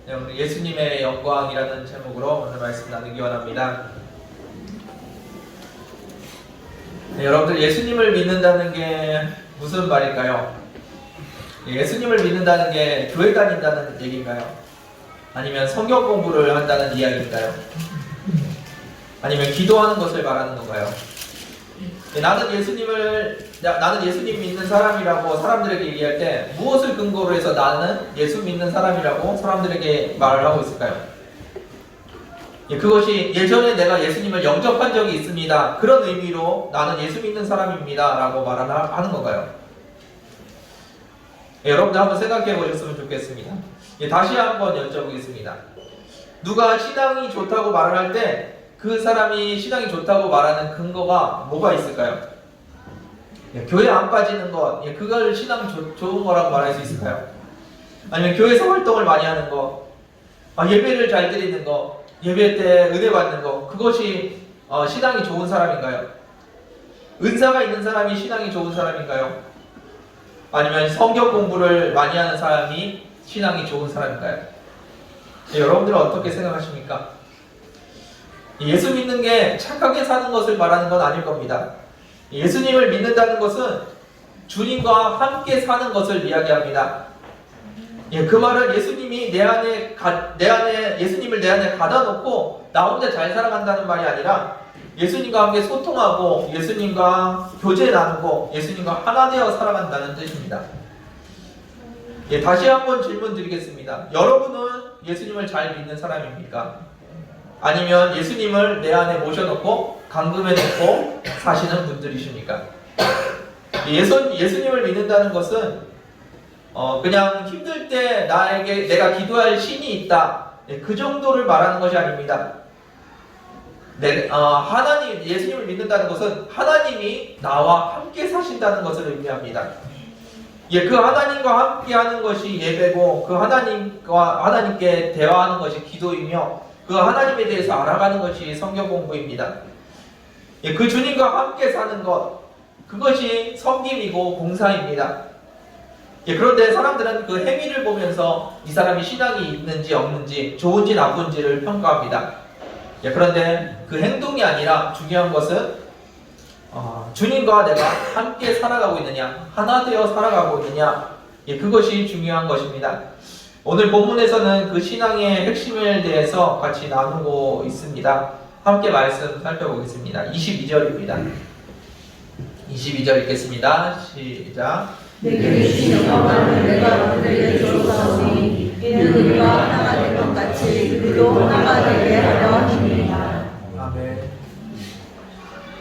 네, 오늘 예수님의 영광이라는 제목으로 오늘 말씀 나누기 원합니다. 네, 여러분들 예수님을 믿는다는 게 무슨 말일까요? 예수님을 믿는다는 게 교회 다닌다는 얘기인가요? 아니면 성경 공부를 한다는 이야기인가요? 아니면 기도하는 것을 말하는 건가요? 나는 예수님 믿는 사람이라고 사람들에게 얘기할 때 무엇을 근거로 해서 나는 예수 믿는 사람이라고 사람들에게 말을 하고 있을까요? 그것이 예전에 내가 예수님을 영접한 적이 있습니다, 그런 의미로 나는 예수 믿는 사람입니다 라고 말하는 건가요? 여러분들 한번 생각해 보셨으면 좋겠습니다. 다시 한번 여쭤보겠습니다. 누가 신앙이 좋다고 말을 할 때 그 사람이 신앙이 좋다고 말하는 근거가 뭐가 있을까요? 교회 안 빠지는 것, 그걸 신앙 좋은 거라고 말할 수 있을까요? 아니면 교회에서 활동을 많이 하는 것, 예배를 잘 드리는 것, 예배 때 은혜 받는 것, 그것이 신앙이 좋은 사람인가요? 은사가 있는 사람이 신앙이 좋은 사람인가요? 아니면 성경 공부를 많이 하는 사람이 신앙이 좋은 사람인가요? 여러분들은 어떻게 생각하십니까? 예수 믿는 게 착하게 사는 것을 말하는 건 아닐 겁니다. 예수님을 믿는다는 것은 주님과 함께 사는 것을 이야기합니다. 그 말은 예수님이 예수님을 내 안에 가다 놓고 나 혼자 잘 살아간다는 말이 아니라 예수님과 함께 소통하고 예수님과 교제 나누고 예수님과 하나 되어 살아간다는 뜻입니다. 다시 한번 질문 드리겠습니다. 여러분은 예수님을 잘 믿는 사람입니까? 아니면 예수님을 내 안에 모셔놓고 감금해놓고 사시는 분들이십니까? 예수님을 믿는다는 것은 그냥 힘들 때 내가 기도할 신이 있다, 그 정도를 말하는 것이 아닙니다. 예수님을 믿는다는 것은 하나님이 나와 함께 사신다는 것을 의미합니다. 그 하나님과 함께 하는 것이 예배고, 그 하나님께 대화하는 것이 기도이며, 그 하나님에 대해서 알아가는 것이 성경 공부입니다. 그 주님과 함께 사는 것, 그것이 섬김이고 봉사입니다. 그런데 사람들은 그 행위를 보면서 이 사람이 신앙이 있는지 없는지, 좋은지 나쁜지를 평가합니다. 그런데 그 행동이 아니라 중요한 것은 주님과 내가 함께 살아가고 있느냐, 하나 되어 살아가고 있느냐, 그것이 중요한 것입니다. 오늘 본문에서는 그 신앙의 핵심에 대해서 같이 나누고 있습니다. 함께 말씀 살펴보겠습니다. 22절입니다. 22절 읽겠습니다. 시작. 내게 주신 영광을 내가 너희에게 주었사오니 이는 우리가 하나가 된 것 같이 그도 하나가 되게 하려 함이니라. 아멘.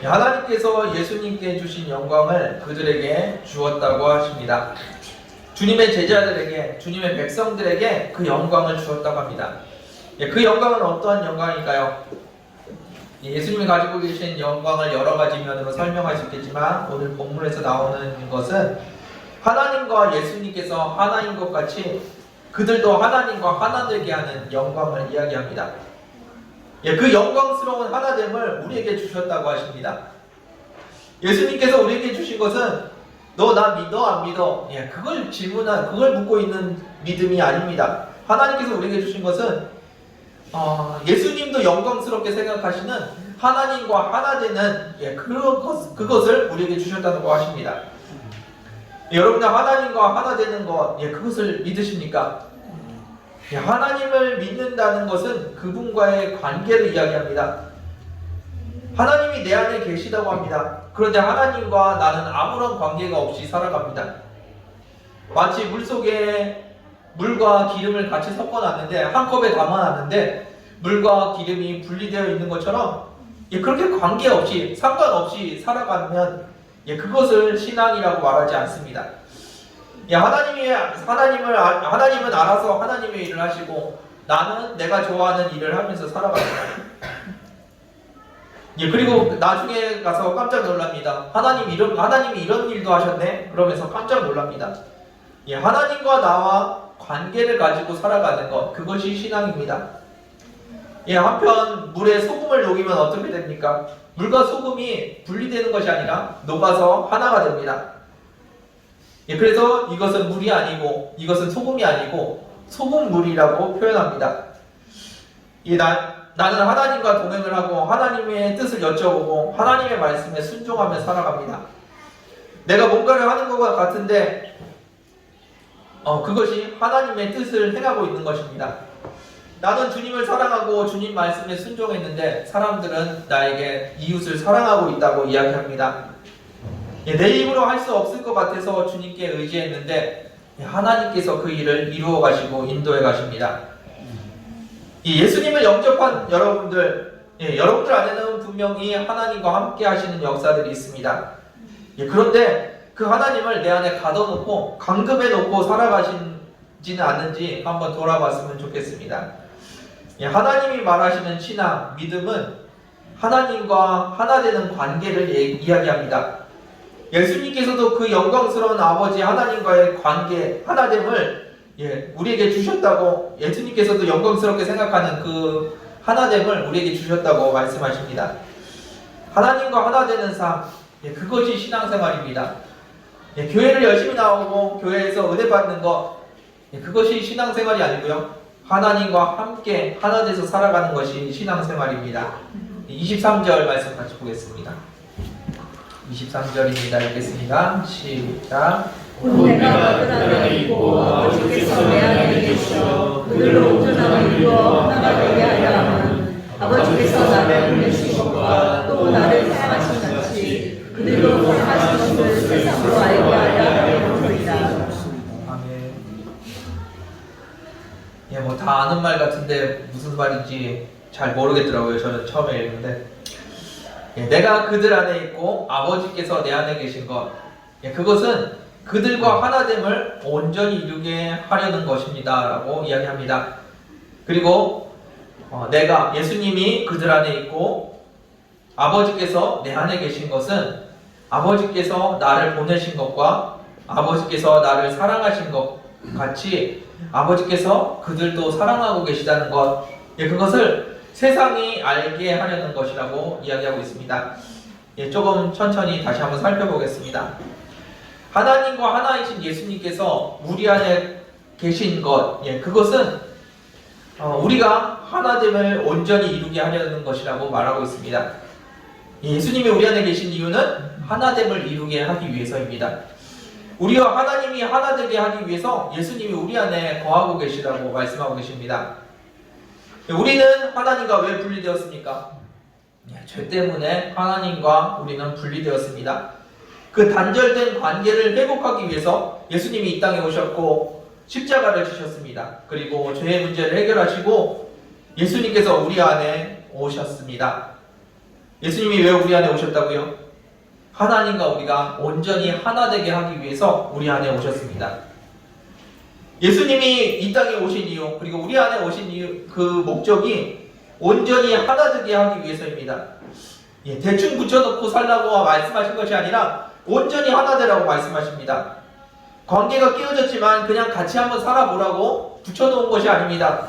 하나님께서 예수님께 주신 영광을 그들에게 주었다고 하십니다. 주님의 제자들에게, 주님의 백성들에게 그 영광을 주었다고 합니다. 그 영광은 어떠한 영광일까요? 예수님이 가지고 계신 영광을 여러 가지 면으로 설명할 수 있겠지만 오늘 본문에서 나오는 것은 하나님과 예수님께서 하나인 것 같이 그들도 하나님과 하나 되게 하는 영광을 이야기합니다. 그 영광스러운 하나됨을 우리에게 주셨다고 하십니다. 예수님께서 우리에게 주신 것은 너 나 믿어 안 믿어, 그걸 묻고 있는 믿음이 아닙니다. 하나님께서 우리에게 주신 것은 예수님도 영광스럽게 생각하시는 하나님과 하나 되는 그것을 우리에게 주셨다고 하십니다. 여러분들 하나님과 하나 되는 것, 그것을 믿으십니까? 하나님을 믿는다는 것은 그분과의 관계를 이야기합니다. 하나님이 내 안에 계시다고 합니다. 그런데 하나님과 나는 아무런 관계가 없이 살아갑니다. 마치 물속에 물과 기름을 같이 섞어놨는데, 한 컵에 담아놨는데 물과 기름이 분리되어 있는 것처럼 그렇게 관계없이 상관없이 살아가면 그것을 신앙이라고 말하지 않습니다. 하나님은 알아서 하나님의 일을 하시고 나는 내가 좋아하는 일을 하면서 살아갑니다. 그리고 나중에 가서 깜짝 놀랍니다. 하나님이 이런 일도 하셨네? 그러면서 깜짝 놀랍니다. 하나님과 나와 관계를 가지고 살아가는 것, 그것이 신앙입니다. 한편 물에 소금을 녹이면 어떻게 됩니까? 물과 소금이 분리되는 것이 아니라 녹아서 하나가 됩니다. 그래서 이것은 물이 아니고 이것은 소금이 아니고 소금물이라고 표현합니다. 나는 하나님과 동행을 하고 하나님의 뜻을 여쭤보고 하나님의 말씀에 순종하며 살아갑니다. 내가 뭔가를 하는 것과 같은데 그것이 하나님의 뜻을 행하고 있는 것입니다. 나는 주님을 사랑하고 주님 말씀에 순종했는데 사람들은 나에게 이웃을 사랑하고 있다고 이야기합니다. 내 힘으로 할 수 없을 것 같아서 주님께 의지했는데 하나님께서 그 일을 이루어 가시고 인도해 가십니다. 예수님을 영접한 여러분들, 여러분들 안에는 분명히 하나님과 함께 하시는 역사들이 있습니다. 그런데 그 하나님을 내 안에 가둬놓고 감금해 놓고 살아가시지는 않는지 한번 돌아봤으면 좋겠습니다. 하나님이 말하시는 신앙, 믿음은 하나님과 하나 되는 관계를 이야기합니다. 예수님께서도 그 영광스러운 아버지 하나님과의 관계, 하나됨을 우리에게 주셨다고, 예수님께서도 영광스럽게 생각하는 그 하나됨을 우리에게 주셨다고 말씀하십니다. 하나님과 하나 되는 삶, 그것이 신앙생활입니다. 교회를 열심히 나오고 교회에서 은혜 받는 것, 그것이 신앙생활이 아니고요, 하나님과 함께 하나 돼서 살아가는 것이 신앙생활입니다. 23절 말씀 같이 보겠습니다. 23절입니다. 읽겠습니다. 시작. 곧 내가 그들 안에 있고 아버지께서 내 안에 계시어 그들로 온전함을 이루어 하나가 되게 하려 함은 아버지께서 나를 보내신 것과 또 나를 사랑하신 같이 그들로 사랑하신 것을 세상으로 알게 하려 함이니이다. 아멘. 뭐 다 아는 말 같은데 무슨 말인지 잘 모르겠더라고요. 저는 처음에 읽는데 내가 그들 안에 있고 아버지께서 내 안에 계신 것, 그것은 그들과 하나됨을 온전히 이루게 하려는 것입니다 라고 이야기합니다. 그리고 내가, 예수님이 그들 안에 있고 아버지께서 내 안에 계신 것은 아버지께서 나를 보내신 것과 아버지께서 나를 사랑하신 것 같이 아버지께서 그들도 사랑하고 계시다는 것, 그것을 세상이 알게 하려는 것이라고 이야기하고 있습니다. 조금 천천히 다시 한번 살펴보겠습니다. 하나님과 하나이신 예수님께서 우리 안에 계신 것, 그것은 우리가 하나됨을 온전히 이루게 하려는 것이라고 말하고 있습니다. 예수님이 우리 안에 계신 이유는 하나됨을 이루게 하기 위해서입니다. 우리와 하나님이 하나 되게 하기 위해서 예수님이 우리 안에 거하고 계시다고 말씀하고 계십니다. 우리는 하나님과 왜 분리되었습니까? 죄 때문에 하나님과 우리는 분리되었습니다. 그 단절된 관계를 회복하기 위해서 예수님이 이 땅에 오셨고 십자가를 지셨습니다. 그리고 죄의 문제를 해결하시고 예수님께서 우리 안에 오셨습니다. 예수님이 왜 우리 안에 오셨다고요? 하나님과 우리가 온전히 하나 되게 하기 위해서 우리 안에 오셨습니다. 예수님이 이 땅에 오신 이유, 그리고 우리 안에 오신 이유, 그 목적이 온전히 하나 되게 하기 위해서입니다. 대충 붙여놓고 살라고 말씀하신 것이 아니라 온전히 하나 되라고 말씀하십니다. 관계가 끼어졌지만 그냥 같이 한번 살아보라고 붙여놓은 것이 아닙니다.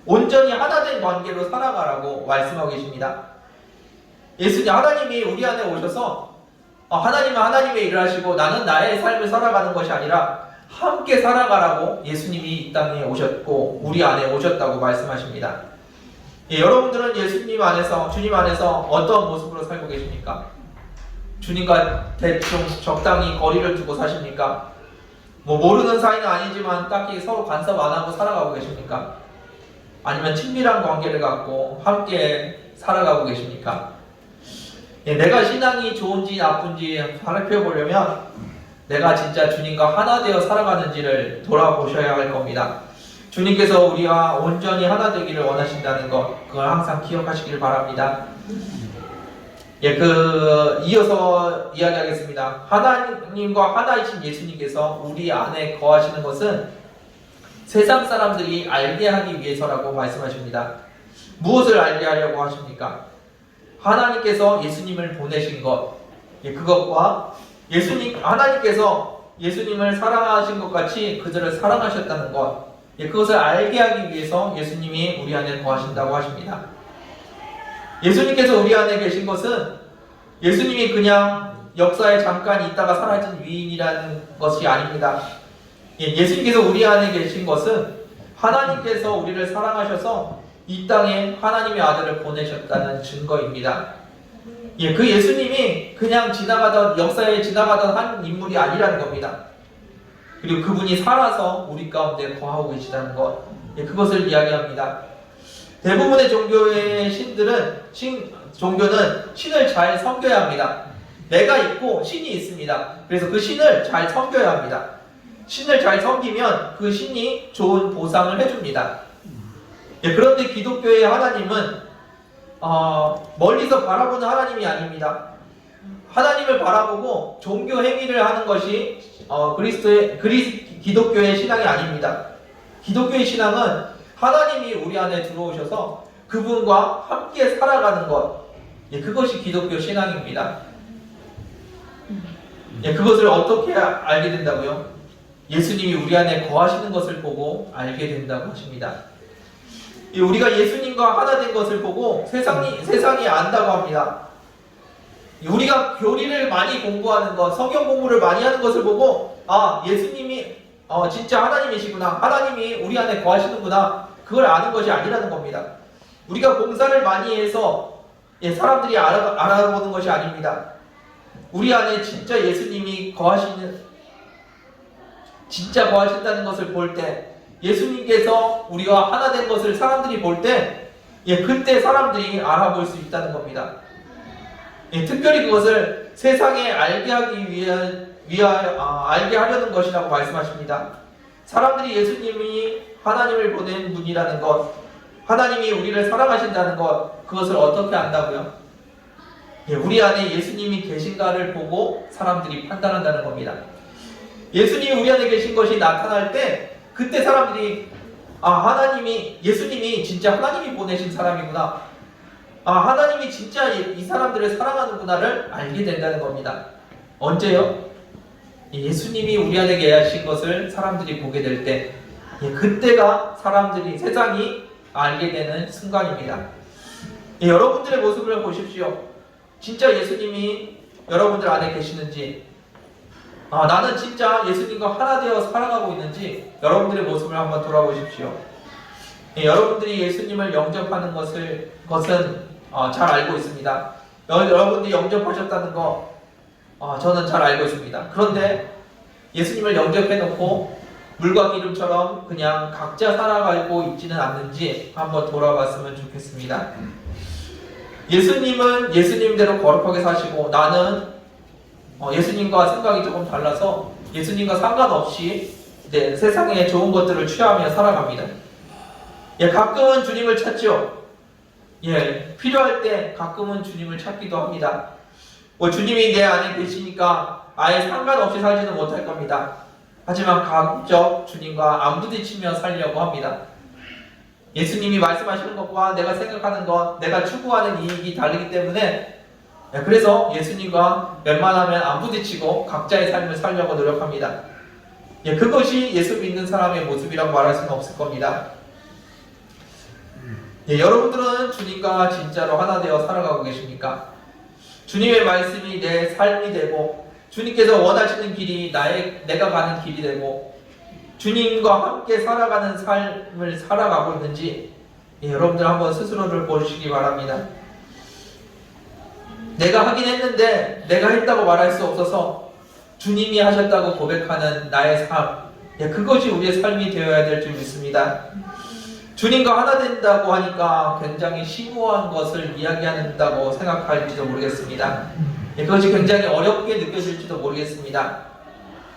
온전히 하나 된 관계로 살아가라고 말씀하고 계십니다. 하나님이 우리 안에 오셔서 하나님은 하나님의 일을 하시고 나는 나의 삶을 살아가는 것이 아니라 함께 살아가라고 예수님이 이 땅에 오셨고 우리 안에 오셨다고 말씀하십니다. 여러분들은 예수님 안에서, 주님 안에서 어떤 모습으로 살고 계십니까? 주님과 대충 적당히 거리를 두고 사십니까? 모르는 사이는 아니지만 딱히 서로 간섭 안 하고 살아가고 계십니까? 아니면 친밀한 관계를 갖고 함께 살아가고 계십니까? 내가 신앙이 좋은지 나쁜지 살펴보려면 내가 진짜 주님과 하나 되어 살아가는지를 돌아보셔야 할 겁니다. 주님께서 우리와 온전히 하나 되기를 원하신다는 것, 그걸 항상 기억하시길 바랍니다. 이어서 이야기하겠습니다. 하나님과 하나이신 예수님께서 우리 안에 거하시는 것은 세상 사람들이 알게 하기 위해서라고 말씀하십니다. 무엇을 알게 하려고 하십니까? 하나님께서 예수님을 보내신 것, 그것과 하나님께서 예수님을 사랑하신 것 같이 그들을 사랑하셨다는 것, 그것을 알게 하기 위해서 예수님이 우리 안에 거하신다고 하십니다. 예수님께서 우리 안에 계신 것은 예수님이 그냥 역사에 잠깐 있다가 사라진 위인이라는 것이 아닙니다. 예수님께서 우리 안에 계신 것은 하나님께서 우리를 사랑하셔서 이 땅에 하나님의 아들을 보내셨다는 증거입니다. 예, 그 예수님이 그냥 역사에 지나가던 한 인물이 아니라는 겁니다. 그리고 그분이 살아서 우리 가운데 거하고 계시다는 것, 예, 그것을 이야기합니다. 대부분의 종교는 신을 잘 섬겨야 합니다. 내가 있고 신이 있습니다. 그래서 그 신을 잘 섬겨야 합니다. 신을 잘 섬기면 그 신이 좋은 보상을 해줍니다. 예, 그런데 기독교의 하나님은 멀리서 바라보는 하나님이 아닙니다. 하나님을 바라보고 종교 행위를 하는 것이 기독교의 신앙이 아닙니다. 기독교의 신앙은 하나님이 우리 안에 들어오셔서 그분과 함께 살아가는 것, 예, 그것이 기독교 신앙입니다. 예, 그것을 어떻게 알게 된다고요? 예수님이 우리 안에 거하시는 것을 보고 알게 된다고 하십니다. 예, 우리가 예수님과 하나 된 것을 보고 세상이 안다고 합니다. 우리가 교리를 많이 공부하는 것, 성경 공부를 많이 하는 것을 보고 예수님이 진짜 하나님이시구나, 하나님이 우리 안에 거하시는구나, 그걸 아는 것이 아니라는 겁니다. 우리가 공사를 많이 해서 사람들이 알아보는 것이 아닙니다. 우리 안에 진짜 예수님이 진짜 거하신다는 것을 볼 때, 예수님께서 우리와 하나 된 것을 사람들이 볼 때, 그때 사람들이 알아볼 수 있다는 겁니다. 특별히 그것을 세상에 알게 하려는 것이라고 말씀하십니다. 사람들이 예수님이 하나님을 보낸 분이라는 것, 하나님이 우리를 사랑하신다는 것, 그것을 어떻게 안다고요? 우리 안에 예수님이 계신가를 보고 사람들이 판단한다는 겁니다. 예수님이 우리 안에 계신 것이 나타날 때, 그때 사람들이 예수님이 진짜 하나님이 보내신 사람이구나, 하나님이 진짜 이 사람들을 사랑하는구나를 알게 된다는 겁니다. 언제요? 예수님이 우리 안에 계신 것을 사람들이 보게 될 때, 그때가 세상이 알게 되는 순간입니다. 여러분들의 모습을 보십시오. 진짜 예수님이 여러분들 안에 계시는지, 나는 진짜 예수님과 하나 되어 살아가고 있는지 여러분들의 모습을 한번 돌아보십시오. 여러분들이 예수님을 영접하는 것은 잘 알고 있습니다. 여러분들이 영접하셨다는 거 저는 잘 알고 있습니다. 그런데 예수님을 영접해놓고 물과 기름처럼 그냥 각자 살아가고 있지는 않는지 한번 돌아봤으면 좋겠습니다. 예수님은 예수님대로 거룩하게 사시고, 나는 예수님과 생각이 조금 달라서 예수님과 상관없이 세상의 좋은 것들을 취하며 살아갑니다. 가끔은 주님을 찾죠. 필요할 때 가끔은 주님을 찾기도 합니다. 주님이 내 안에 계시니까 아예 상관없이 살지는 못할 겁니다. 하지만 가급적 주님과 안 부딪히며 살려고 합니다. 예수님이 말씀하시는 것과 내가 생각하는 것, 내가 추구하는 이익이 다르기 때문에, 예수님과 웬만하면 안 부딪히고 각자의 삶을 살려고 노력합니다. 그것이 예수 믿는 사람의 모습이라고 말할 수는 없을 겁니다. 여러분들은 주님과 진짜로 하나 되어 살아가고 계십니까? 주님의 말씀이 내 삶이 되고, 주님께서 원하시는 길이 내가 가는 길이 되고, 주님과 함께 살아가는 삶을 살아가고 있는지 여러분들 한번 스스로를 보시기 바랍니다. 내가 하긴 했는데 내가 했다고 말할 수 없어서 주님이 하셨다고 고백하는 나의 삶, 그것이 우리의 삶이 되어야 될 줄 믿습니다. 주님과 하나 된다고 하니까 굉장히 심오한 것을 이야기한다고 생각할지도 모르겠습니다. 그것이 굉장히 어렵게 느껴질지도 모르겠습니다.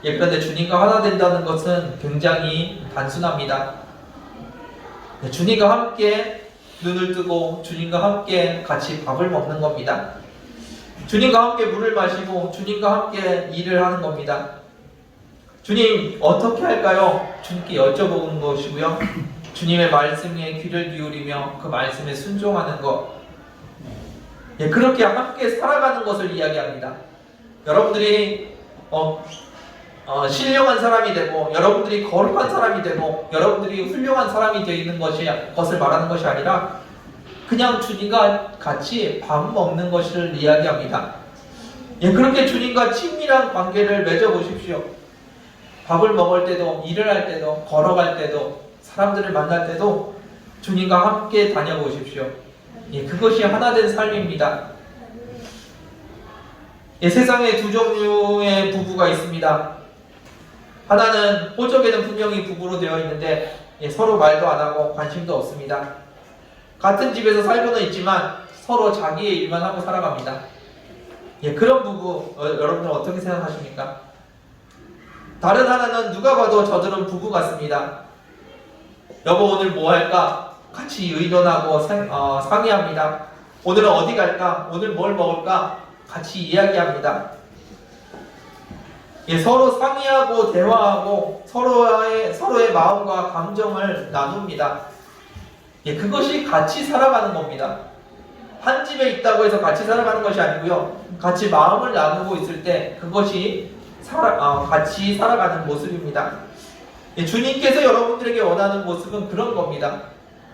그런데 주님과 하나 된다는 것은 굉장히 단순합니다. 주님과 함께 눈을 뜨고 주님과 함께 같이 밥을 먹는 겁니다. 주님과 함께 물을 마시고 주님과 함께 일을 하는 겁니다. 주님 어떻게 할까요? 주님께 여쭤보는 것이고요. 주님의 말씀에 귀를 기울이며 그 말씀에 순종하는 것, 그렇게 함께 살아가는 것을 이야기합니다. 여러분들이 신령한 사람이 되고, 여러분들이 거룩한 사람이 되고, 여러분들이 훌륭한 사람이 되는 것을 말하는 것이 아니라 그냥 주님과 같이 밥 먹는 것을 이야기합니다. 그렇게 주님과 친밀한 관계를 맺어보십시오. 밥을 먹을 때도, 일을 할 때도, 걸어갈 때도, 사람들을 만날 때도 주님과 함께 다녀보십시오. 예, 그것이 하나된 삶입니다. 예, 세상에 두 종류의 부부가 있습니다. 하나는 호적에는 분명히 부부로 되어 있는데 예, 서로 말도 안 하고 관심도 없습니다. 같은 집에서 살고는 있지만 서로 자기의 일만 하고 살아갑니다. 예, 그런 부부 여러분들 어떻게 생각하십니까? 다른 하나는 누가 봐도 저들은 부부 같습니다. 여보 오늘 뭐 할까? 같이 의논하고 상의합니다. 오늘은 어디 갈까? 오늘 뭘 먹을까? 같이 이야기합니다. 예, 서로 상의하고 대화하고 서로의 마음과 감정을 나눕니다. 예, 그것이 같이 살아가는 겁니다. 한 집에 있다고 해서 같이 살아가는 것이 아니고요. 같이 마음을 나누고 있을 때 그것이 같이 살아가는 모습입니다. 예, 주님께서 여러분들에게 원하는 모습은 그런 겁니다.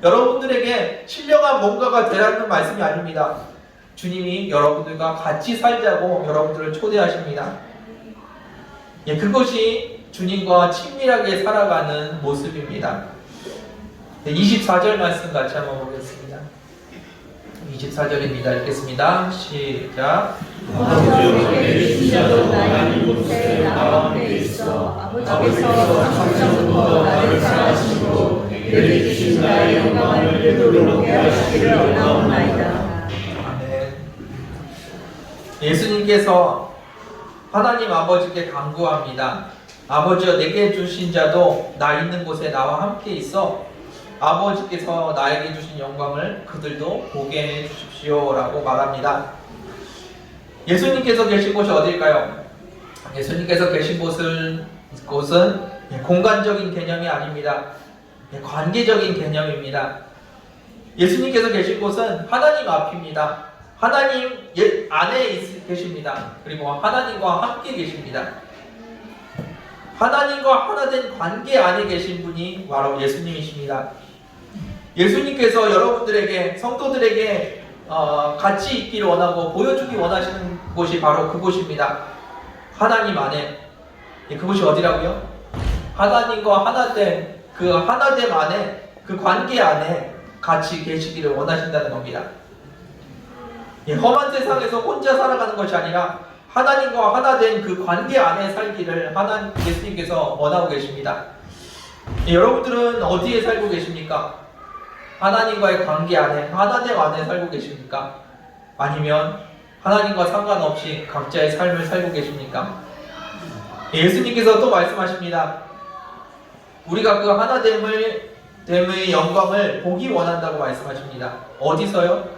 여러분들에게 신령한 뭔가가 되라는 말씀이 아닙니다. 주님이 여러분들과 같이 살자고 여러분들을 초대하십니다. 예, 그것이 주님과 친밀하게 살아가는 모습입니다. 24절 말씀 같이 한번 보겠습니다. 24절입니다. 읽겠습니다. 시작. 아버지에게 주신 자도 나의 이곳에 나와 함께 있어 아버지께서 창세전부터 나를 사랑하시고 내게 주신 나의 영광을 그들로 보게 하시기를 원하옵나이다. 아멘. 예수님께서 하나님 아버지께 간구합니다. 아버지여 내게 주신 자도 나 있는 곳에 나와 함께 있어 아버지께서 나에게 주신 영광을 그들도 보게 해 주십시오 라고 말합니다. 예수님께서 계신 곳이 어딜까요? 예수님께서 계신 곳은 공간적인 개념이 아닙니다. 관계적인 개념입니다. 예수님께서 계신 곳은 하나님 앞입니다. 하나님 안에 계십니다. 그리고 하나님과 함께 계십니다. 하나님과 하나된 관계 안에 계신 분이 바로 예수님이십니다. 예수님께서 여러분들에게 성도들에게 같이 있기를 원하고 보여주기 원하시는 곳이 바로 그곳입니다. 하나님 안에. 그곳이 어디라고요? 하나님과 하나됨, 그 하나됨 안에, 그 관계 안에 같이 계시기를 원하신다는 겁니다. 험한 세상에서 혼자 살아가는 것이 아니라 하나님과 하나된 그 관계 안에 살기를 예수님께서 원하고 계십니다. 여러분들은 어디에 살고 계십니까? 하나님과의 관계 안에, 하나됨 안에 살고 계십니까? 아니면 하나님과 상관없이 각자의 삶을 살고 계십니까? 예수님께서 또 말씀하십니다. 우리가 그 하나됨의 영광을 보기 원한다고 말씀하십니다. 어디서요?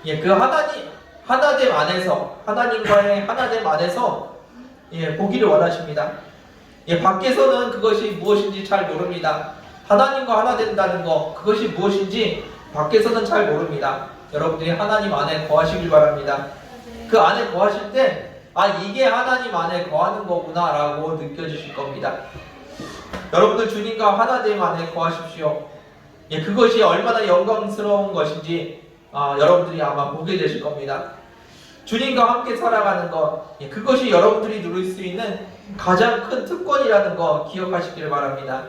그 하나됨 안에서, 하나님과의 하나됨 안에서 보기를 원하십니다. 밖에서는 그것이 무엇인지 잘 모릅니다. 하나님과 하나 된다는 것, 그것이 무엇인지 밖에서는 잘 모릅니다. 여러분들이 하나님 안에 거하시길 바랍니다. 그 안에 거하실 때 이게 하나님 안에 거하는 거구나 라고 느껴지실 겁니다. 여러분들 주님과 하나됨 안에 거하십시오. 그것이 얼마나 영광스러운 것인지 여러분들이 아마 보게 되실 겁니다. 주님과 함께 살아가는 것, 그것이 여러분들이 누릴 수 있는 가장 큰 특권이라는 거 기억하시길 바랍니다.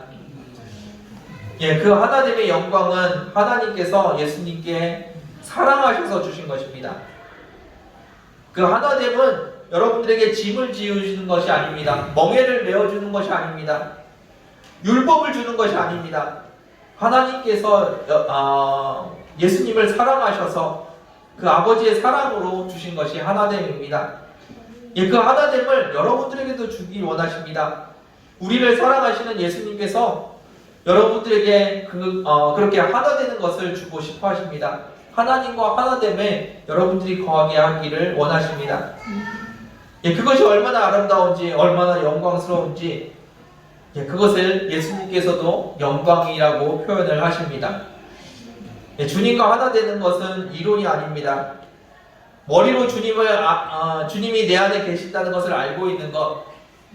그 하나님의 영광은 하나님께서 예수님께 사랑하셔서 주신 것입니다. 그 하나됨은 여러분들에게 짐을 지우시는 것이 아닙니다. 멍에를 메어주는 것이 아닙니다. 율법을 주는 것이 아닙니다. 하나님께서 예수님을 사랑하셔서 그 아버지의 사랑으로 주신 것이 하나됨입니다. 그 하나됨을 여러분들에게도 주기 원하십니다. 우리를 사랑하시는 예수님께서 여러분들에게 그렇게 하나 되는 것을 주고 싶어 하십니다. 하나님과 하나됨에 여러분들이 거하게 하기를 원하십니다. 그것이 얼마나 아름다운지, 얼마나 영광스러운지, 그것을 예수님께서도 영광이라고 표현을 하십니다. 주님과 하나 되는 것은 이론이 아닙니다. 머리로 주님이 내 안에 계신다는 것을 알고 있는 것,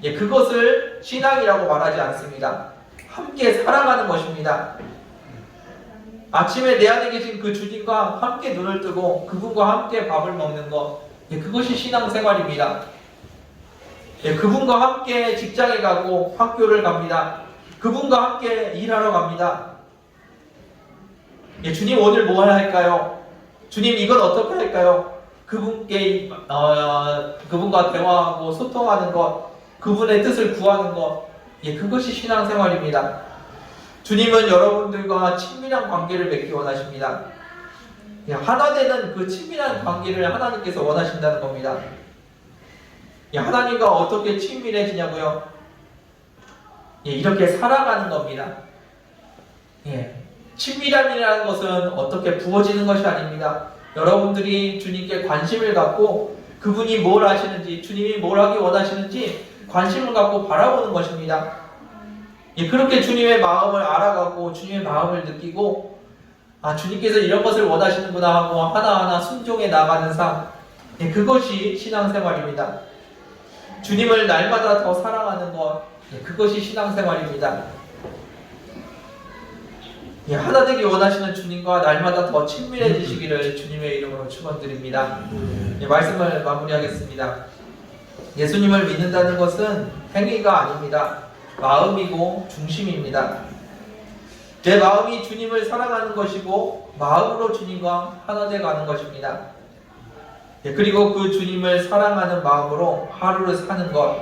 그것을 신앙이라고 말하지 않습니다. 함께 살아가는 것입니다. 아침에 내 안에 계신 그 주님과 함께 눈을 뜨고 그분과 함께 밥을 먹는 것, 그것이 신앙생활입니다. 그분과 함께 직장에 가고 학교를 갑니다. 그분과 함께 일하러 갑니다. 예, 주님 오늘 뭐 할까요? 주님 이건 어떻게 할까요? 그분께 그분과 대화하고 소통하는 것, 그분의 뜻을 구하는 것, 예, 그것이 신앙생활입니다. 주님은 여러분들과 친밀한 관계를 맺기 원하십니다. 예, 하나 되는 그 친밀한 관계를 하나님께서 원하신다는 겁니다. 예, 하나님과 어떻게 친밀해지냐고요? 예, 이렇게 살아가는 겁니다. 예, 친밀함이라는 것은 어떻게 부어지는 것이 아닙니다. 여러분들이 주님께 관심을 갖고 그분이 뭘 하시는지, 주님이 뭘 하기 원하시는지 관심을 갖고 바라보는 것입니다. 예, 그렇게 주님의 마음을 알아가고 주님의 마음을 느끼고 주님께서 이런 것을 원하시는구나 하고 하나하나 순종해 나가는 삶, 예, 그것이 신앙생활입니다. 주님을 날마다 더 사랑하는 것, 예, 그것이 신앙생활입니다. 예, 하나 되기 원하시는 주님과 날마다 더 친밀해지시기를 주님의 이름으로 축원드립니다. 예, 말씀을 마무리하겠습니다. 예수님을 믿는다는 것은 행위가 아닙니다. 마음이고 중심입니다. 내 마음이 주님을 사랑하는 것이고 마음으로 주님과 하나 돼 가는 것입니다. 예, 그리고 그 주님을 사랑하는 마음으로 하루를 사는 것,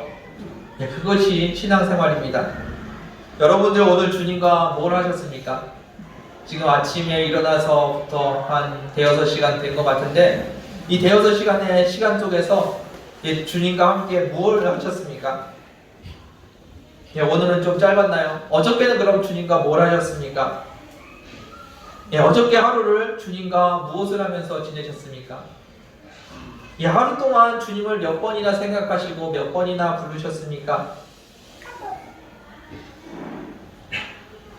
예, 그것이 신앙생활입니다. 여러분들 오늘 주님과 뭘 하셨습니까? 지금 아침에 일어나서부터 한 대여섯 시간 된 것 같은데 이 대여섯 시간의 시간 속에서 예, 주님과 함께 무엇을 하셨습니까? 예, 오늘은 좀 짧았나요? 어저께는 그럼 주님과 뭘 하셨습니까? 예, 어저께 하루를 주님과 무엇을 하면서 지내셨습니까? 예, 하루 동안 주님을 몇 번이나 생각하시고 몇 번이나 부르셨습니까?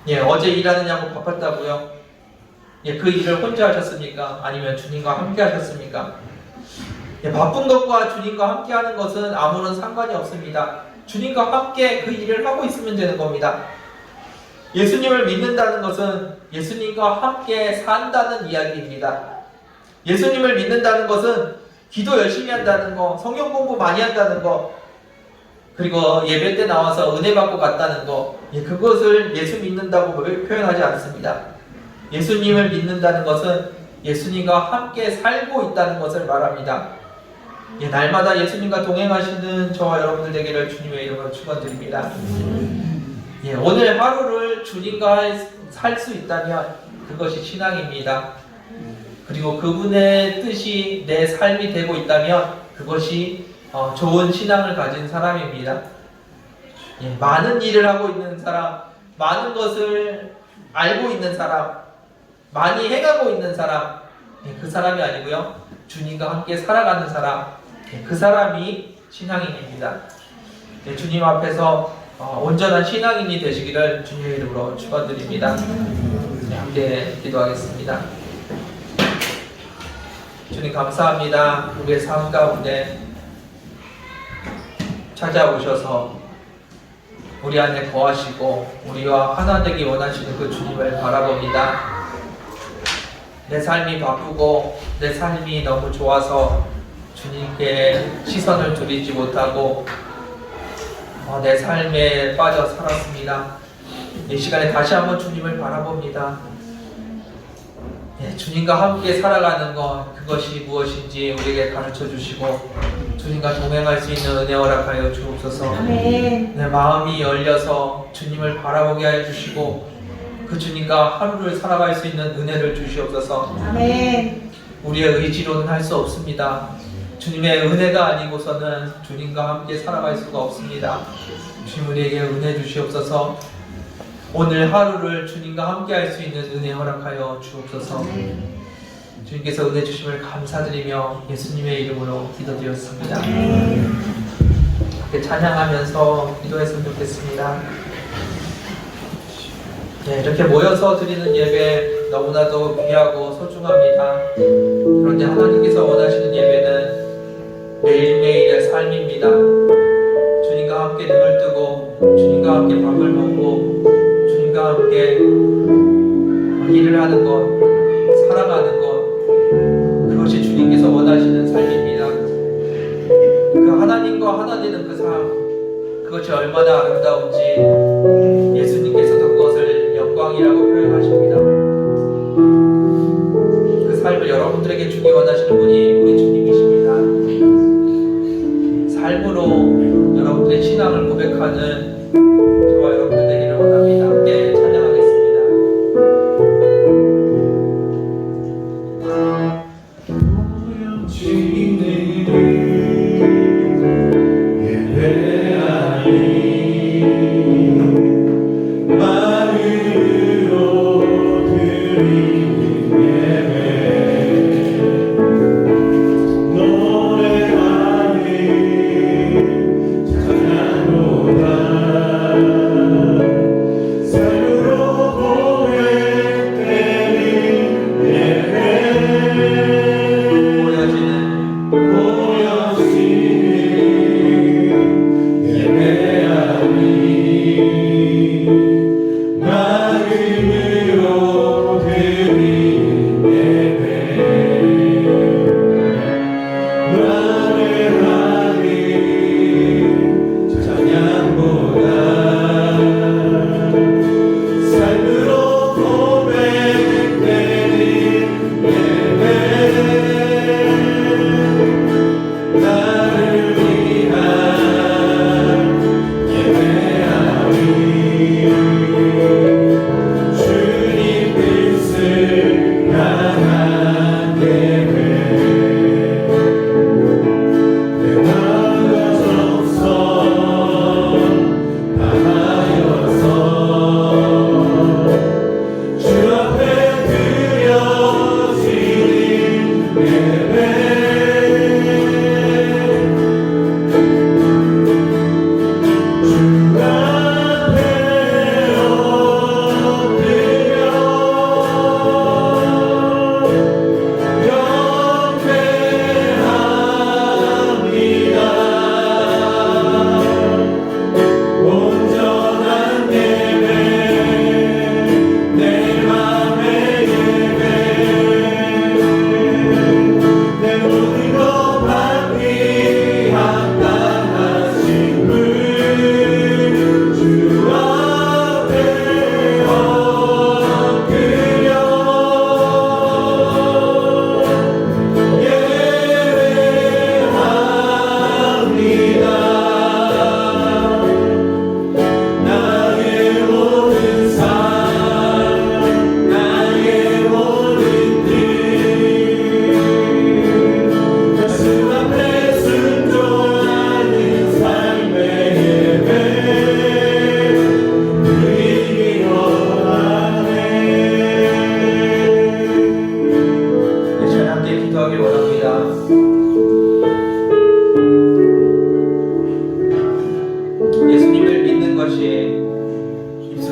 예, 어제 일하느냐고 바빴다고요? 예, 그 일을 혼자 하셨습니까? 아니면 주님과 함께 하셨습니까? 예, 바쁜 것과 주님과 함께 하는 것은 아무런 상관이 없습니다. 주님과 함께 그 일을 하고 있으면 되는 겁니다. 예수님을 믿는다는 것은 예수님과 함께 산다는 이야기입니다. 예수님을 믿는다는 것은 기도 열심히 한다는 거, 성경 공부 많이 한다는 거, 그리고 예배 때 나와서 은혜 받고 갔다는 거, 예, 그것을 예수 믿는다고 표현하지 않습니다. 예수님을 믿는다는 것은 예수님과 함께 살고 있다는 것을 말합니다. 예, 날마다 예수님과 동행하시는 저와 여러분들 되기를 주님의 이름으로 축원드립니다. 예, 오늘 하루를 주님과 살 수 있다면 그것이 신앙입니다. 그리고 그분의 뜻이 내 삶이 되고 있다면 그것이 좋은 신앙을 가진 사람입니다. 예, 많은 일을 하고 있는 사람, 많은 것을 알고 있는 사람, 많이 행하고 있는 사람, 예, 그 사람이 아니고요, 주님과 함께 살아가는 사람, 예, 그 사람이 신앙인입니다. 예, 주님 앞에서 온전한 신앙인이 되시기를 주님의 이름으로 축원드립니다. 네, 함께 기도하겠습니다. 주님 감사합니다. 우리의 삶 가운데 찾아오셔서 우리 안에 거하시고 우리와 하나 되기 원하시는 그 주님을 바라봅니다. 내 삶이 바쁘고 내 삶이 너무 좋아서 주님께 시선을 돌리지 못하고 내 삶에 빠져 살았습니다. 이 시간에 다시 한번 주님을 바라봅니다. 주님과 함께 살아가는 것, 그것이 무엇인지 우리에게 가르쳐 주시고 주님과 동행할 수 있는 은혜 허락하여 주옵소서. 아멘. 내 마음이 열려서 주님을 바라보게 하여 주시고 그 주님과 하루를 살아갈 수 있는 은혜를 주시옵소서. 아멘. 우리의 의지로는 할 수 없습니다. 주님의 은혜가 아니고서는 주님과 함께 살아갈 수가 없습니다. 주님 우리에게 은혜 주시옵소서. 오늘 하루를 주님과 함께 할 수 있는 은혜 허락하여 주옵소서. 주님께서 은혜 주심을 감사드리며 예수님의 이름으로 기도드렸습니다. 함께 찬양하면서 기도했으면 좋겠습니다. 네, 이렇게 모여서 드리는 예배 너무나도 귀하고 소중합니다. 그런데 하나님께서 원하시는 예배는 매일매일의 삶입니다. 주님과 함께 눈을 뜨고 주님과 함께 밥을 먹고 주님과 함께 일을 하는 것, 살아가는 것, 그것이 주님께서 원하시는 삶입니다. 그 하나님과 하나 되는 그 삶, 그것이 얼마나 아름다운지 예수님께서도 그것을 영광이라고 표현하십니다.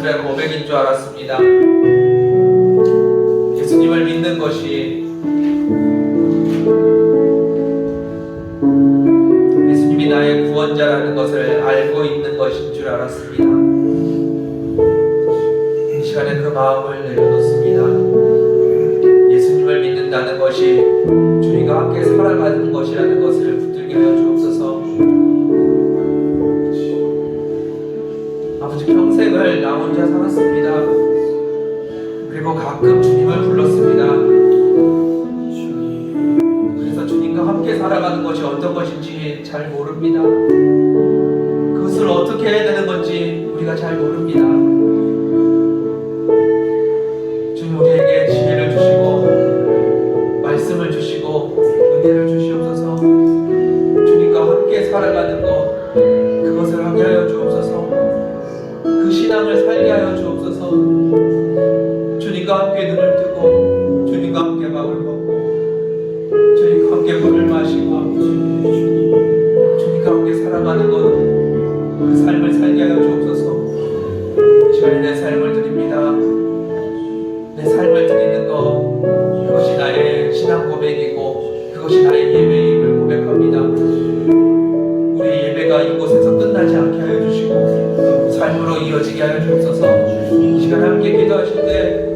예술의 고백인 줄 알았습니다. 예수님을 믿는 것이 예수님이 나의 구원자라는 것을 알고 있는 것인 줄 알았습니다. 이 시간에 그 마음을 내려놓습니다. 예수님을 믿는다는 것이 저희가 함께 살아가는 것이라는 것을 붙들게 하여 주옵소서. 아버지, 평생을 나 혼자 살았습니다. 그리고 가끔 주님을 불렀습니다. 그래서 주님과 함께 살아가는 것이 어떤 것인지 잘 모릅니다. 그것을 어떻게 해야 되는 건지 우리가 잘 모릅니다. 주님, 우리에게 지혜를 주시고 말씀을 주시고 은혜를 주시옵소서. 주님과 함께 살아가는 것, 그것을 하게 하여 주옵소서. 그 신앙을 살게 하여 주옵소서. 주님과 함께 눈을 뜨고 주님과 함께 밥을 먹고 주님과 함께 물을 마시고 주님과 함께 살아가는 것, 그 삶을 살게 하여 주옵소서. 이 시간에 내 삶을 드립니다. 내 삶을 드리는 것, 그것이 나의 신앙 고백이고 그것이 나의 예배임을 고백합니다. 우리의 예배가 이곳에서 끝나지 않게 하여 주시고 삶으로 이어지게 하여 주옵소서. 이 시간 함께 기도하실 때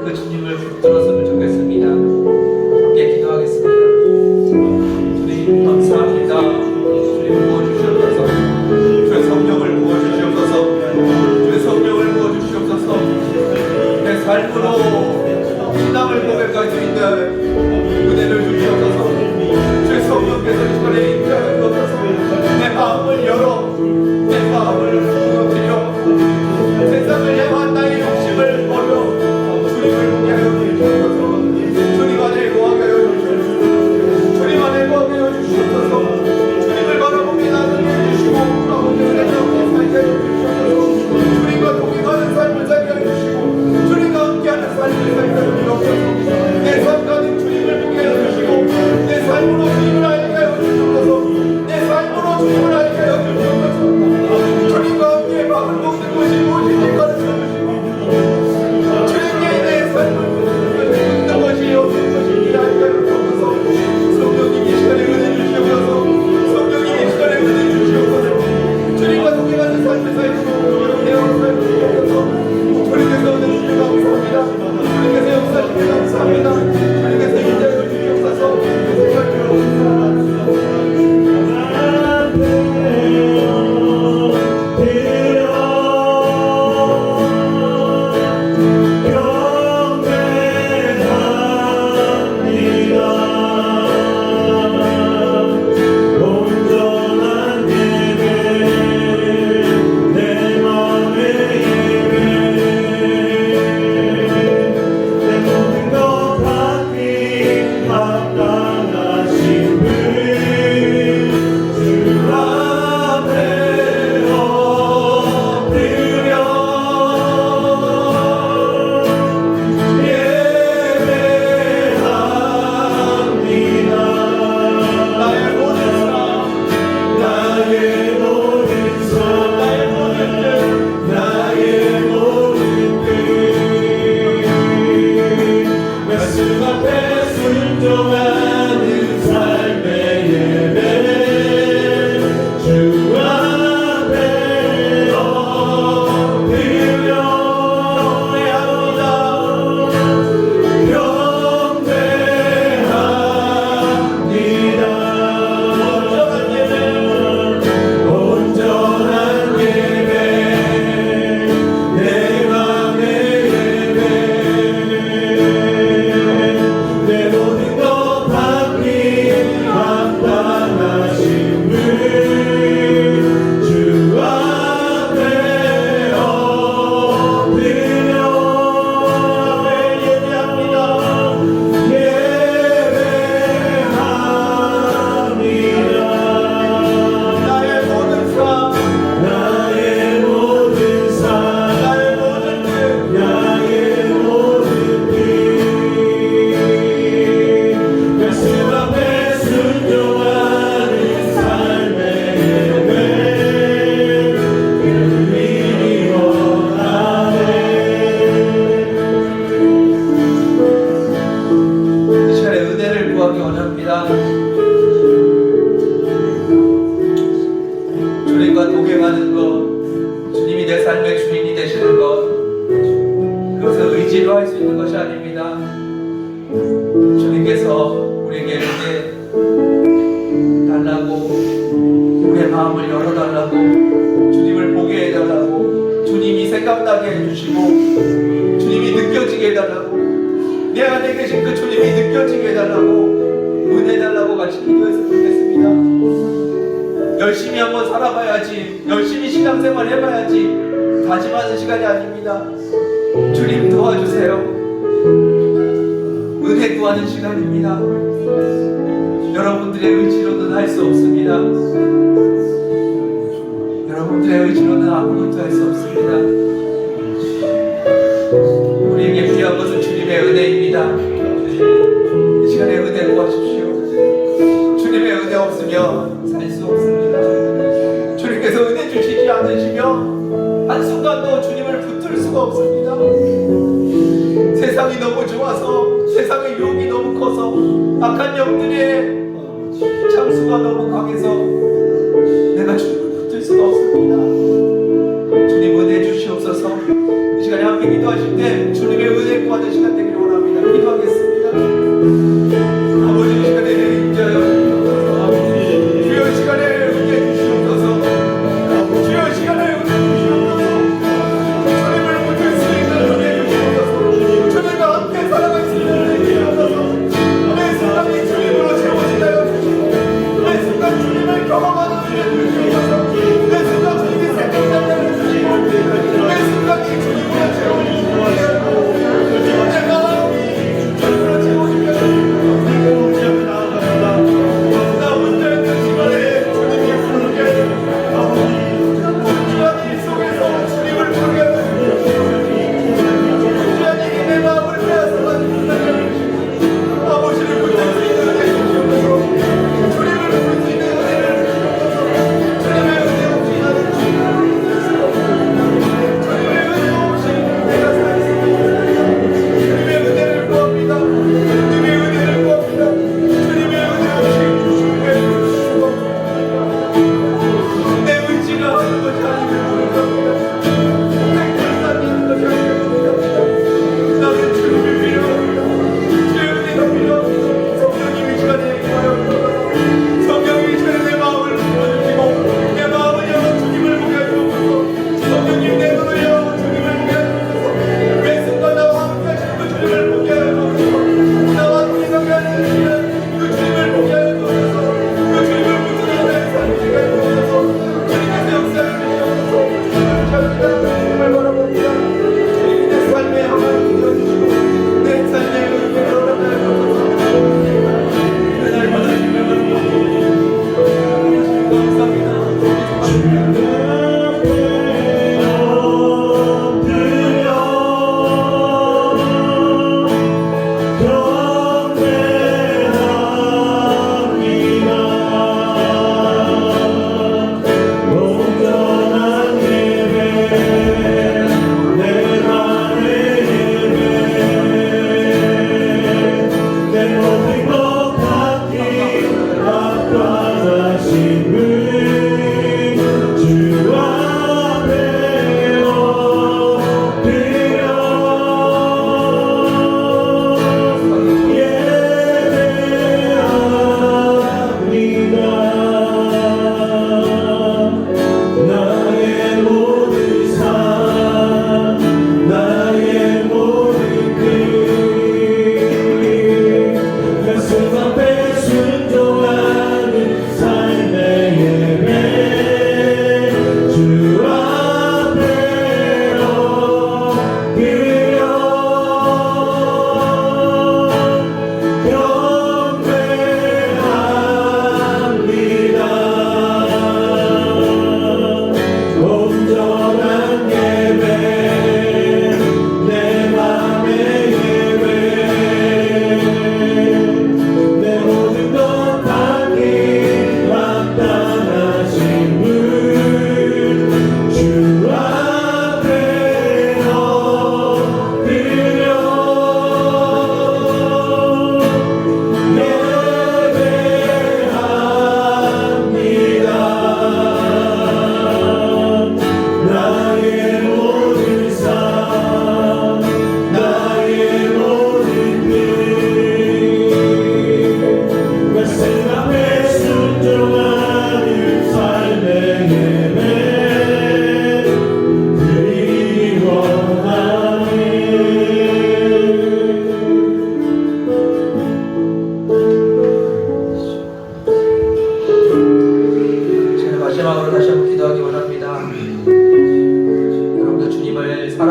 그 주님을 붙들었으면 좋겠습니다. 함께 기도하겠습니다. 주님, 감사합니다. 주님, 부어주시옵소서. 주의 성령을 부어주시옵소서. 주의 성령을 부어주시옵소서. 내 삶으로 신앙을 고백할 수 있는 은혜를 주시옵소서. 주의 성령께서 이 시간에 임재하여 주옵소서. 내 마음을 열어 내 마음을 무너뜨려 세상을 향한 나의 욕심을 버려 주님을 보게 하여 주시옵소서. 주님 안에 거하게 하여 주시옵소서. 주님 안에 거하게 하여 주시옵소서. 주님을 바라보게 나누게 해주시고 아버지의 은혜로 살게 하여 주시옵소서. 주님과 동행하는 삶을 살게 하여 주시고 주님과 함께하는 삶을 살게 하여 주시옵소서. 내 삶 가득 주님을 보게 하여 주시고 내 삶으로 주님을 알게 하여 주시옵소서. 내 삶으로 주님을 알게 하여 주시옵소서. 주님과 함께 밥을 먹는 것이 무엇인지 가르쳐 주시고 주님께 내 삶을 묻는 것이 어떤 것인지 알게 하여 주옵소서. 성령님, 이 시간에 은혜 주시옵소서. 성령님, 이 시간에 은혜 주시옵소서. 주님과 동행하는 삶을 살고 내어 살고 주옵소서. 주님께서 은혜 주시고 감사합니다. 주님께서 역사하시며 감사합니다. 주님께서 인자해 주시옵소서. 내 모든 것 의지로 할 수 있는 것이 아닙니다. 주님께서 우리에게 은혜 달라고, 우리의 마음을 열어달라고, 주님을 보게 해달라고, 주님이 생각나게 해주시고, 주님이 느껴지게 해달라고, 내 안에 계신 그 주님이 느껴지게 해달라고, 은혜 달라고 같이 기도했으면 좋겠습니다. 열심히 한번 살아봐야지, 열심히 신앙생활 해봐야지 다짐하는 시간이 아닙니다. 주님 도와주세요. 은혜 구하는 시간입니다. 여러분들의 의지로는 할 수 없습니다. 여러분들의 의지로는 아무것도 할 수 없습니다. 우리에게 필요한 것은 주님의 은혜입니다. 이 시간에 은혜 구하십시오. 주님의 은혜 없으면 살 수 없습니다. 주님께서 은혜 주시지 않으시면 한순간도 주님을 붙들 수가 없습니다. 세상이 너무 좋아서, 세상의 유혹이 너무 커서, 악한 영들의 참수가 너무 강해서 내가 주님을 붙들 수가 없습니다. 주님 은혜 주시옵소서. 이 시간에 함께 기도하실 때 주님의 은혜 구하는 시간 되기를 원합니다. 기도하겠습니다. 아버지, 이 시간에 임자여 주옵소서. 주여, 이 시간에 은혜 주시옵소서. 주여, 이 시간에 은혜 주시옵소서. 주님을 붙들 수 있는 은혜 주시옵소서. 주님과 함께 살아갈 수 있는 은혜 주시옵소서. 내 생각이 주님으로 채워지나요 주시고, 내 순간 주님을 경험하는 은혜 주시옵소서. 내 순간 주님이 생각나는 은혜 주시고, 내 순간이 주님으로 채워지시고, 내 마음이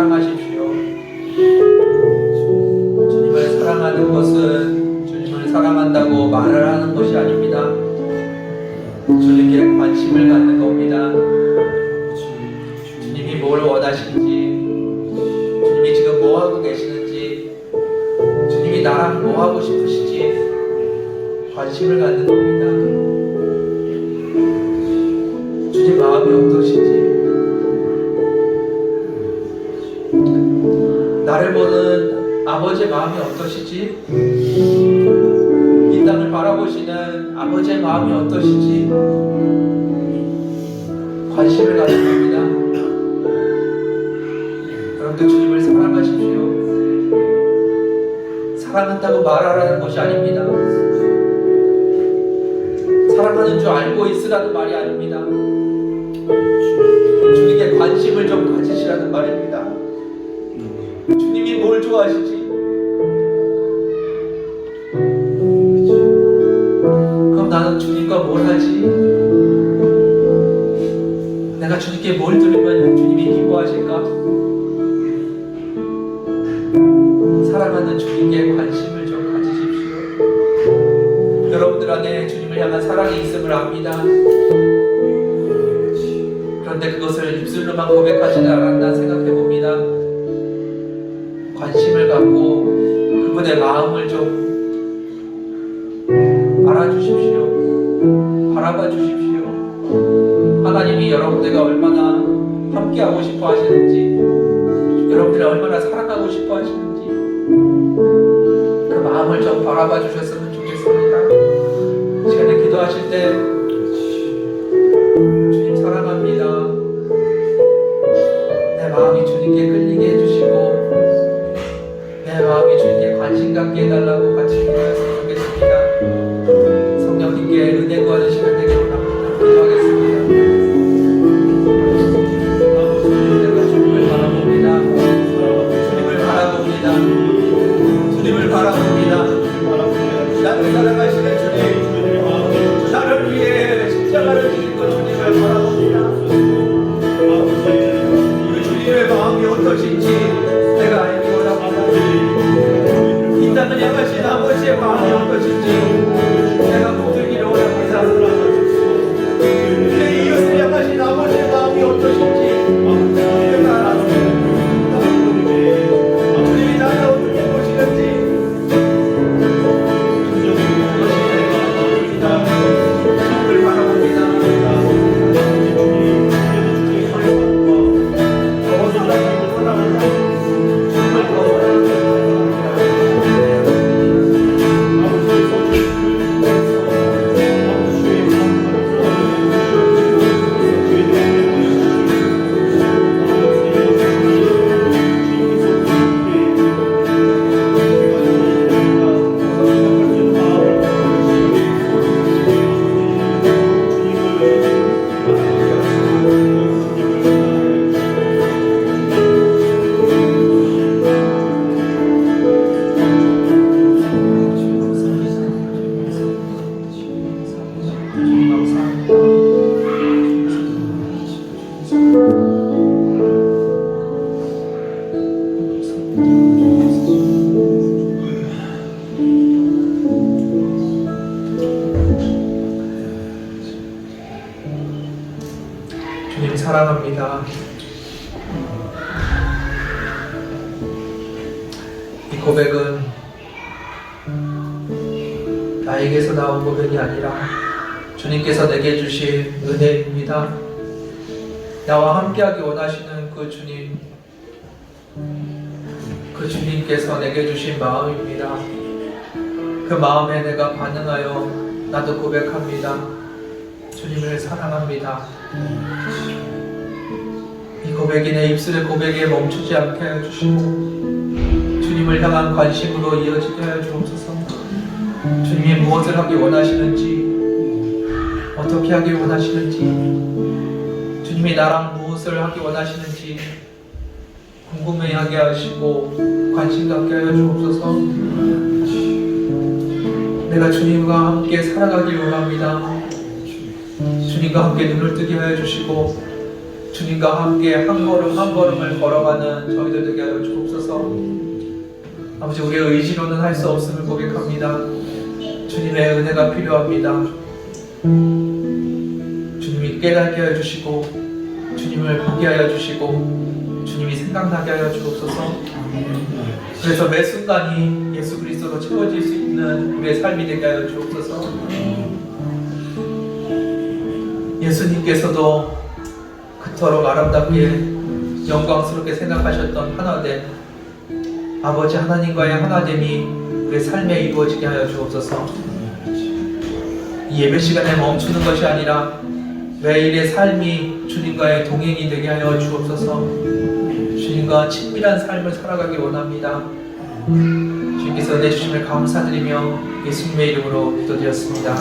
사랑하십시오. 주님을 사랑하는 것은 주님을 사랑한다고 말을 하는 것이 아닙니다. 주님께 관심을 갖는 겁니다. 주님이 뭘 원하시는지, 주님이 지금 뭐 하고 계시는지, 주님이 나랑 뭐 하고 싶으시지 관심을 갖는 겁니다. 주님 마음이 어떠신지, 나를 보는 아버지의 마음이 어떠시지, 이 땅을 바라보시는 아버지의 마음이 어떠시지 관심을 갖는 겁니다. 여러분들 주님을 사랑하십시오. 사랑한다고 말하라는 것이 아닙니다. 사랑하는 줄 알고 있으라는 말이 아닙니다. 주님께 관심을 좀 가지시라는 말입니다. 주님이 뭘 좋아하시지? 그럼 나는 주님과 뭘 하지? 내가 주님께 뭘 들으면 주님이 기뻐하실까? 사랑하는 주님께 관심을 좀 가지십시오. 여러분들 안에 주님을 향한 사랑이 있음을 압니다. 그런데 그것을 입술로만 고백하지는 않았나 생각해 봅니다. 관심을 갖고 그분의 마음을 좀 알아주십시오. 바라봐 주십시오. 하나님이 여러분들과 얼마나 함께하고 싶어 하시는지, 여러분들을 얼마나 사랑하고 싶어 하시는지 그 마음을 좀 바라봐 주셨으면 좋겠습니다. 시간에 기도하실 때 주님 사랑합니다, 내 마음이 주님께 끌리게 해주시고 내 마음이 주님께 관심 갖게 해달라고 같이 기도했으면 좋겠습니다. 성령님께 은혜 구하는 시간 되길 원합니다. 기도하겠습니다. 내가 주님을 바라봅니다. 주님을 바라봅니다. 주님을 바라봅니다. 나를 사랑하시는 주님, 나를 위해 십자가를 지신 그 주님을 바라봅니다. 그 주님의 마음이 어떠신지 내가 알기 원합니다. 이 땅을 향하신 아버지의 마음이 어떠신지 내가 보들기를 원합니다. 내 이웃을 향하신 아버지의 마음이 어떠신지 내가 알았습니다. 주님이 나를 어떻게 보시는지 주님을 바라봅니다. 주님 사랑합니다. 이 고백은 나에게서 나온 고백이 아니라 주님께서 내게 주신 은혜입니다. 나와 함께하기 원하시는 그 주님, 그 주님께서 내게 주신 마음입니다. 그 마음에 내가 반응하여 나도 고백합니다. 주님을 사랑합니다. 이 고백이 내 입술의 고백에 멈추지 않게 하여 주시고 주님을 향한 관심으로 이어지게 하여 주옵소서. 주님이 무엇을 하기 원하시는지, 어떻게 하기 원하시는지, 주님이 나랑 무엇을 하기 원하시는지 궁금해하게 하시고 관심 갖게 하여 주옵소서. 내가 주님과 함께 살아가길 원합니다. 주님과 함께 눈을 뜨게 하여 주시고 주님과 함께 한 걸음 한 걸음을 걸어가는 저희들 되게 하여 주옵소서. 아버지, 우리의 의지로는 할 수 없음을 고백합니다. 주님의 은혜가 필요합니다. 주님이 깨닫게 하여 주시고, 주님을 보게 하여 주시고, 주님이 생각나게 하여 주옵소서. 그래서 매 순간이 예수 그리스도로 채워질 수 있는 우리의 삶이 되게 하여 주옵소서. 예수님께서도 그토록 아름답게 영광스럽게 생각하셨던 하나됨, 아버지 하나님과의 하나됨이 우리의 삶에 이루어지게 하여 주옵소서. 이 예배 시간에 멈추는 것이 아니라 매일의 삶이 주님과의 동행이 되게 하여 주옵소서. 주님과 친밀한 삶을 살아가기 원합니다. 주님께서 내주심을 감사드리며 예수님의 이름으로 기도드렸습니다.